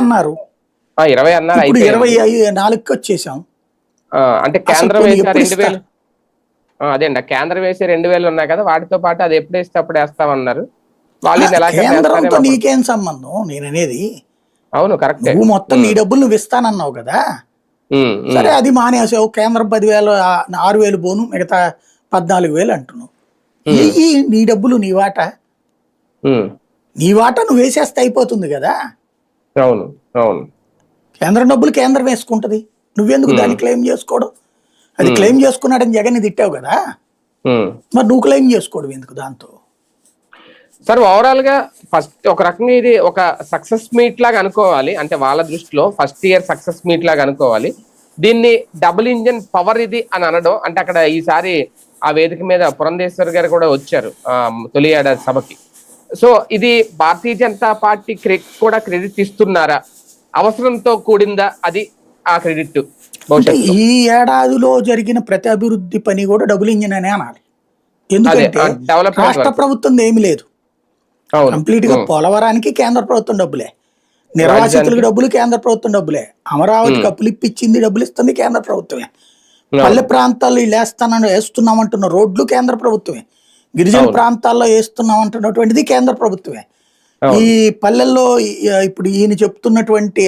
అన్నారు. 20 అన్నారు, ఇప్పుడు అయిపోయింది. 24కి వచ్చేసాం. అంటే అసలు కేంద్రం పోనీ వేసే ఎప్పుడు 2000. ఇస్తారు? అదే అండి, కేంద్రం వేసే 2000 ఉన్నాయి కదా, వాటితో పాటు అది ఎప్పుడు వేస్తే అప్పుడు వేస్తామన్నారు. వాళ్ళు ఈ నెలాఖరున కేంద్రంతో వేస్తారేమో అప్పుడు. నీకేం సంబంధం? నేను అనేది, అవును, కరెక్టే. నువ్వు మొత్తం నీ డబ్బులు నువ్వు ఇస్తానన్నావు కదా. సరే, అది మానేసావు. కేంద్రం 10,000, 6,000 పోను, మిగతా 14,000 అంటున్నావు. ఎయ్యి నీ డబ్బులు, నీ వాటా. నీ వాటా నువ్వు వేసేస్తే అయిపోతుంది కదా. అవును, అవును. కేంద్రం డబ్బులు కేంద్రం వేసుకుంటది, నువ్వెందుకు దాన్ని క్లెయిమ్ చేసుకోవడం? అది క్లెయిమ్ చేసుకున్నాడని జగన్ తిట్టావు కదా, మరి నువ్వు క్లెయిమ్ చేసుకోవడం ఎందుకు దాంతో? సార్, ఓవరాల్ గా ఫస్ట్ ఒక రకంగా ఇది ఒక సక్సెస్ మీట్ లాగా అనుకోవాలి. అంటే వాళ్ళ దృష్టిలో ఫస్ట్ ఇయర్ సక్సెస్ మీట్ లాగా అనుకోవాలి. దీన్ని డబుల్ ఇంజిన్ పవర్ ఇది అని అనడం, అంటే అక్కడ ఈసారి ఆ వేదిక మీద పురంధేశ్వర్ గారు కూడా వచ్చారు తొలి ఏడాది సభకి. సో ఇది భారతీయ జనతా పార్టీ కూడా క్రెడిట్ ఇస్తున్నారా, అవసరంతో కూడిందా అది ఆ క్రెడిట్? అంటే ఈ ఏడాదిలో జరిగిన ప్రతి అభివృద్ధి పని కూడా డబుల్ ఇంజిన్ అనే అనాలి. అదే ఎందుకంటే డెవలప్మెంట్ రాష్ట్ర వర్క్. ప్రభుత్వం ఏమి లేదు. కంప్లీట్ గా పోలవరానికి కేంద్ర ప్రభుత్వం డబ్బులే, నిర్వాసితులకు డబ్బులు కేంద్ర ప్రభుత్వం డబ్బులే, అమరావతికి అప్పులు ఇప్పించింది డబ్బులు ఇస్తుంది కేంద్ర ప్రభుత్వమే, పల్లె ప్రాంతాల్లో వీళ్ళు వేస్తున్నామంటున్న రోడ్లు కేంద్ర ప్రభుత్వమే, గిరిజన ప్రాంతాల్లో వేస్తున్నామంటున్నటువంటిది కేంద్ర ప్రభుత్వమే. ఈ పల్లెల్లో ఇప్పుడు ఈయన చెప్తున్నటువంటి